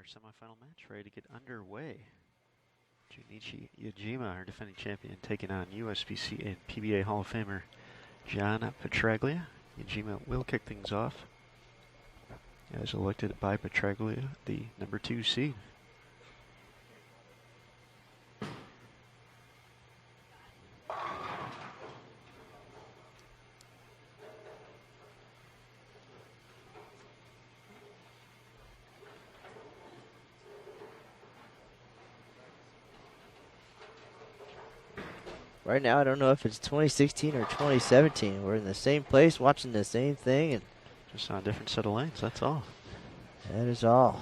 semifinal match ready to get underway. Junichi Yajima, our defending champion, taking on USBC and PBA Hall of Famer John Petraglia. Yajima will kick things off, as elected by Petraglia, the number 2 seed. Right now, I don't know if it's 2016 or 2017. We're in the same place, watching the same thing, and just on a different set of lanes, that's all. That is all.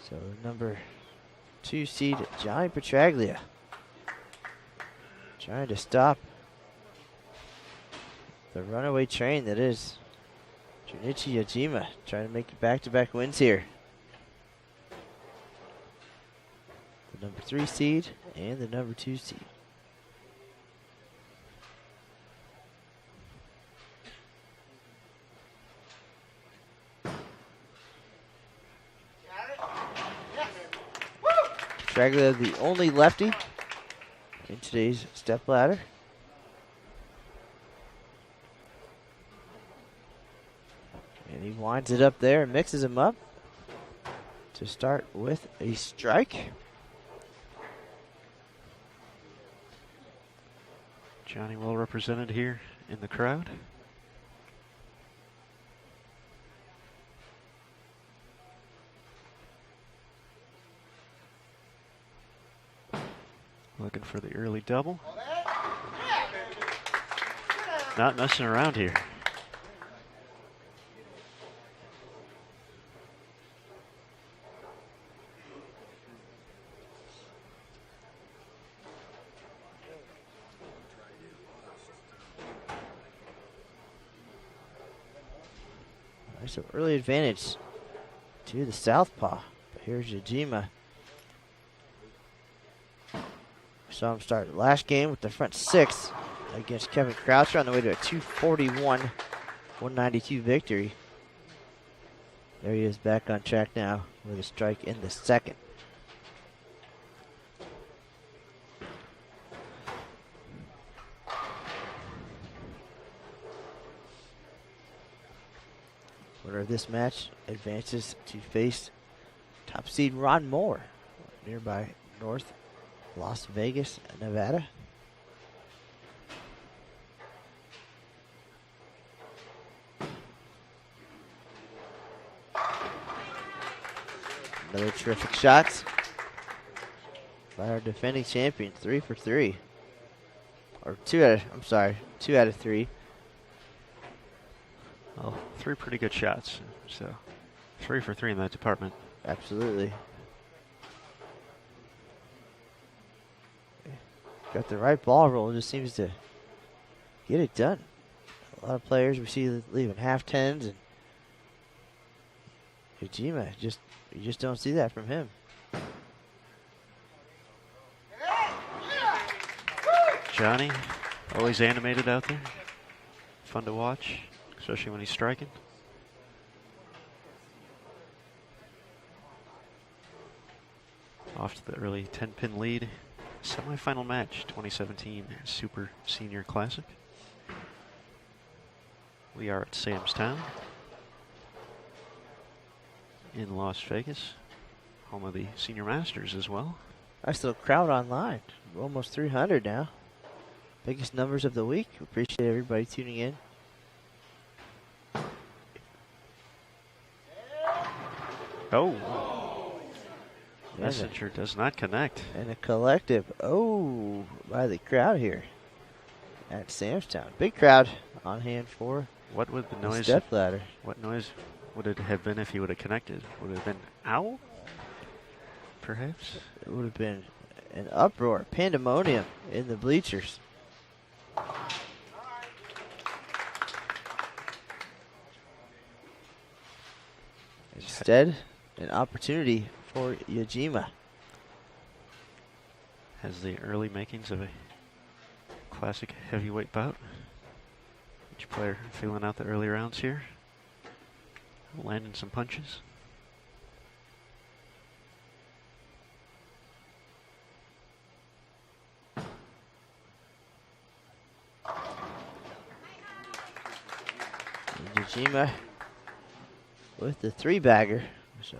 So, number 2 seed, Johnny Petraglia, trying to stop the runaway train that is Junichi Yajima, trying to make back-to-back wins here. The number 3 seed and the number 2 seed. Petraglia, the only lefty in today's stepladder. And he winds it up there and mixes him up to start with a strike. Johnny well represented here in the crowd. Looking for the early double. Not messing around here. Nice early advantage to the southpaw. But here's Yajima. Saw him start last game with the front 6 against Kevin Croucher on the way to a 241-192 victory. There he is back on track now with a strike in the second. Winner of this match advances to face top seed Ron Moore, nearby North Las Vegas, Nevada. Another terrific shots by our defending champion, 3 for 3. Or 2 out of 3. Well, 3 pretty good shots. So 3 for 3 in that department. Absolutely. Got the right ball roll, just seems to get it done. A lot of players we see leaving half tens, and Yajima, you just don't see that from him. Johnny, always animated out there. Fun to watch, especially when he's striking. Off to the early 10-pin lead. Semi-final match, 2017 Super Senior Classic. We are at Sam's Town in Las Vegas, home of the Senior Masters as well. Nice little crowd online. We're almost 300 now. Biggest numbers of the week. Appreciate everybody tuning in. Oh! Messenger does not connect. And a collective by the crowd here at Sam's Town. Big crowd on hand for what would the noise stepladder. What noise would it have been if he would have connected? Would it have been owl? Perhaps? It would have been an uproar, pandemonium in the bleachers. Instead, an opportunity for Yajima. Has the early makings of a classic heavyweight bout. Each player feeling out the early rounds here. Landing some punches. Yajima with the 3-bagger. So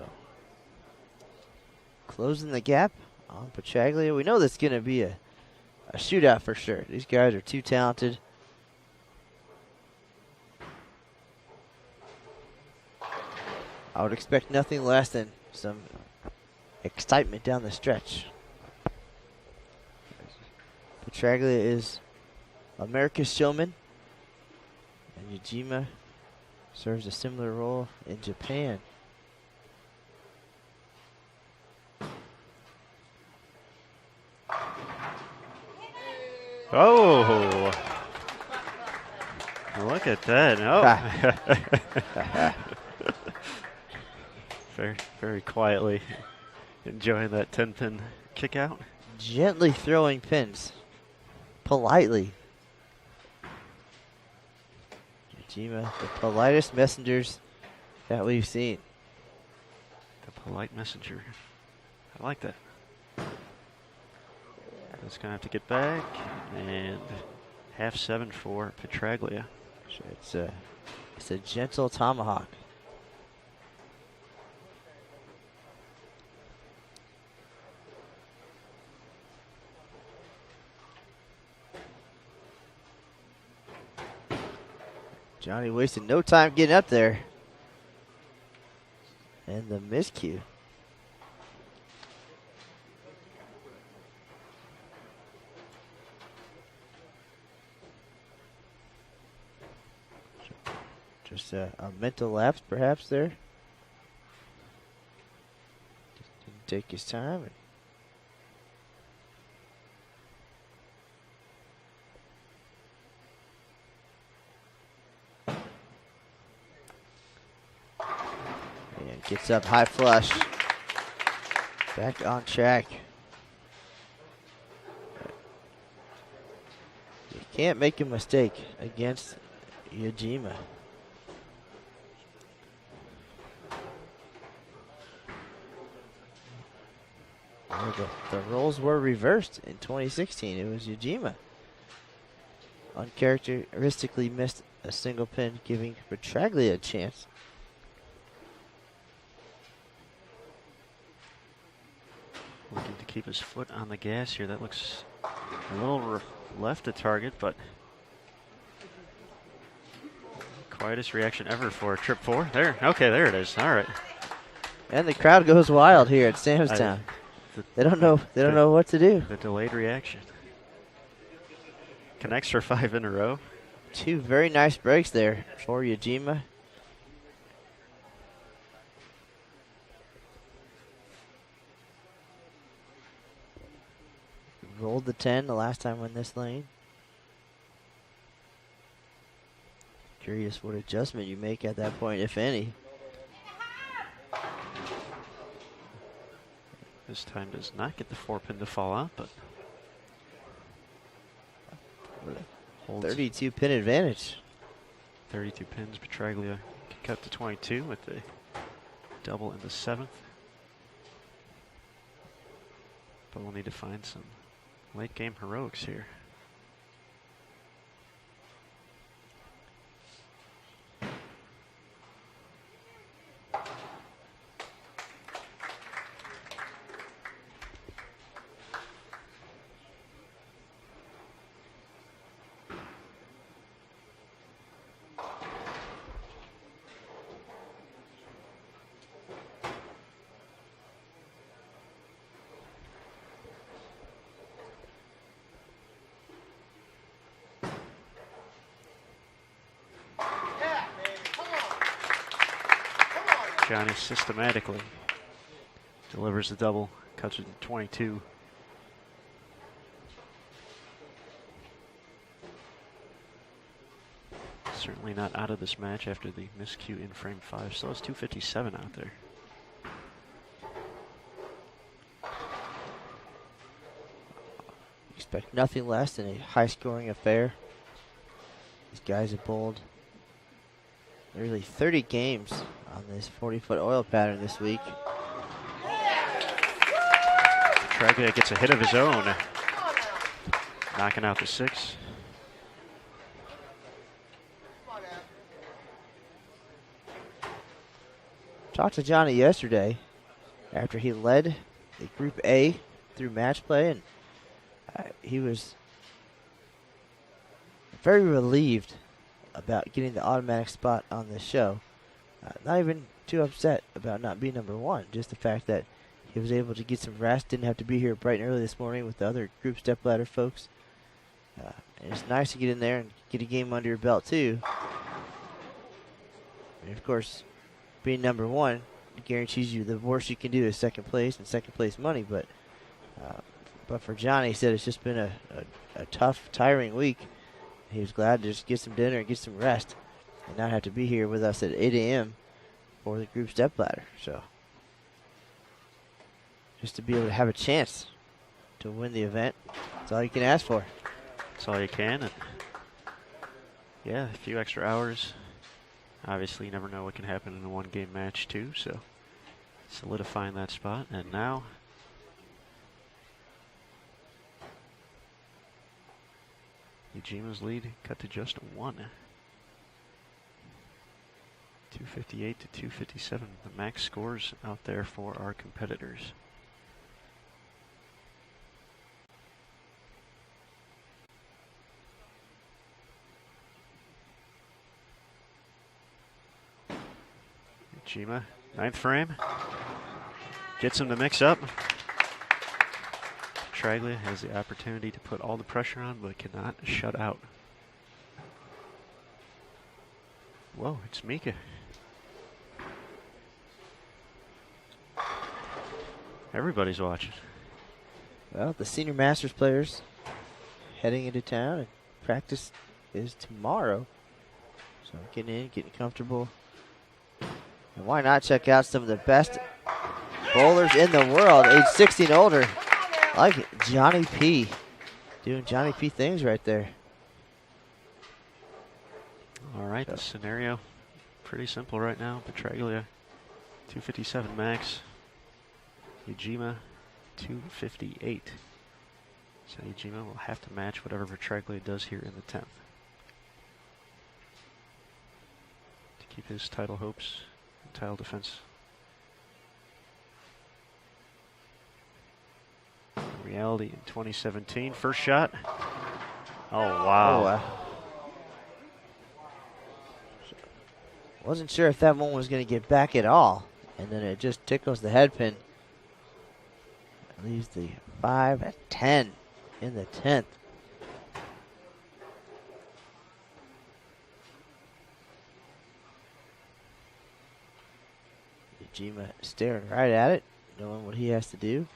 closing the gap on Petraglia. We know that's going to be a shootout for sure. These guys are too talented. I would expect nothing less than some excitement down the stretch. Petraglia is America's showman, and Yajima serves a similar role in Japan. Oh, look at that. Oh. Very, very quietly enjoying that 10-pin kick out. Gently throwing pins. Politely. Yajima, the politest messengers that we've seen. The polite messenger. I like that. It's going to have to get back. And half 7 for Petraglia. It's a gentle tomahawk. Johnny wasted no time getting up there. And the miscue. Just a mental lapse perhaps there. Just didn't take his time. And gets up high flush. Back on track. You can't make a mistake against Yajima. The roles were reversed in 2016. It was Yajima. Uncharacteristically missed a single pin, giving Petraglia a chance. Looking to keep his foot on the gas here. That looks a little left to target, but quietest reaction ever for trip 4. There, okay, there it is. All right. And the crowd goes wild here at Samstown. They don't know what to do. The delayed reaction. Connects for 5 in a row. 2 very nice breaks there for Yajima. Rolled the 10 the last time in this lane. Curious what adjustment you make at that point, if any. This time does not get the 4-pin to fall out, but 32 pin advantage. 32 pins. Petraglia can cut to 22 with the double in the 7th. But we'll need to find some late game heroics here. Johnny systematically delivers the double, cuts it to 22. Certainly not out of this match after the miscue in frame 5. Still has 257 out there. Expect nothing less than a high-scoring affair. These guys have bowled nearly 30 games on this 40-foot oil pattern this week. Petraglia gets a hit of his own, knocking out the 6. Talked to Johnny yesterday after he led the Group A through match play, and he was very relieved about getting the automatic spot on this show. Not even too upset about not being number one, just the fact that he was able to get some rest, didn't have to be here bright and early this morning with the other group Stepladder folks. And it's nice to get in there and get a game under your belt too. And of course, being number one guarantees you the worst you can do is second place and second place money. But for Johnny, he said it's just been a tough, tiring week. He was glad to just get some dinner and get some rest and not have to be here with us at 8 a.m. for the group Stepladder. So just to be able to have a chance to win the event, that's all you can ask for. That's all you can. And yeah, a few extra hours. Obviously, you never know what can happen in a one-game match, too, so solidifying that spot. And now, Yajima's lead cut to just 1. 258 to 257, the max scores out there for our competitors. Yajima, 9th frame, gets him to mix up. Petraglia has the opportunity to put all the pressure on, but cannot shut out. Whoa, it's Mika. Everybody's watching. Well, the Senior Masters players heading into town, and practice is tomorrow. So getting in, getting comfortable. And why not check out some of the best bowlers in the world, age 60 and older, like Johnny P. Doing Johnny P things right there. All right, the scenario pretty simple right now. Petraglia, 257 max. Yajima, 258. So Yajima will have to match whatever Petraglia does here in the 10th to keep his title hopes and title defense. Reality in 2017. First shot. Oh, wow. Wasn't sure if that one was going to get back at all. And then it just tickles the head pin. Leaves the 5-10 in the 10th. Yajima staring right at it, knowing what he has to do.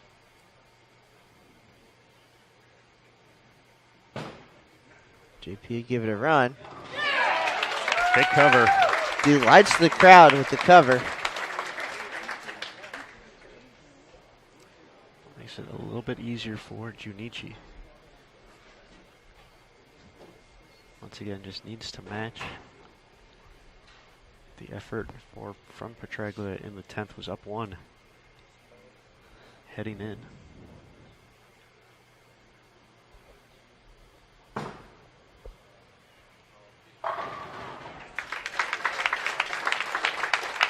JP give it a run. Big cover. Delights the crowd with the cover. Makes it a little bit easier for Junichi. Once again, just needs to match. The effort from Petraglia in the 10th was up 1. Heading in.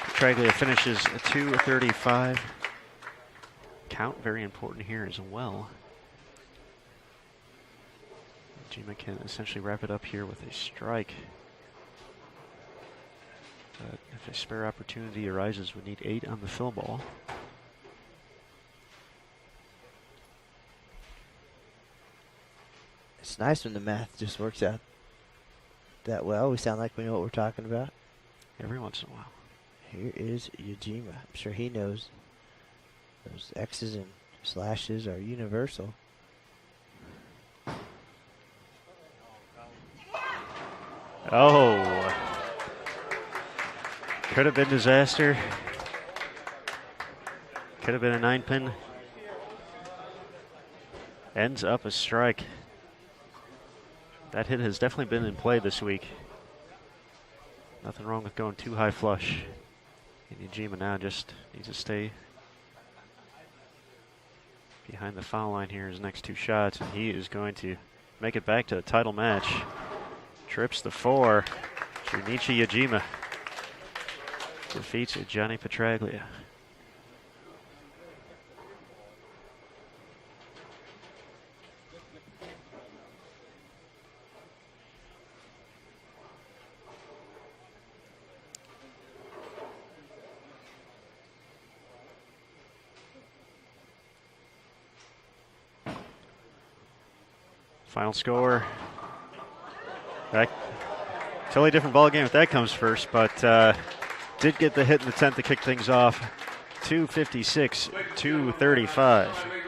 Petraglia finishes a 235. Count very important here as well. Yajima can essentially wrap it up here with a strike. But if a spare opportunity arises, we need 8 on the fill ball. It's nice when the math just works out that well. We sound like we know what we're talking about. Every once in a while. Here is Yajima. I'm sure he knows those X's and slashes are universal. Oh. Could have been disaster. Could have been a 9-pin. Ends up a strike. That hit has definitely been in play this week. Nothing wrong with going too high flush. And Yajima now just needs to stay behind the foul line here his next 2 shots, and he is going to make it back to the title match. Trips the 4. Junichi Yajima. defeats Johnny Petraglia. Final score. Totally different ball game if that comes first, but did get the hit in the 10th to kick things off. 256, 235.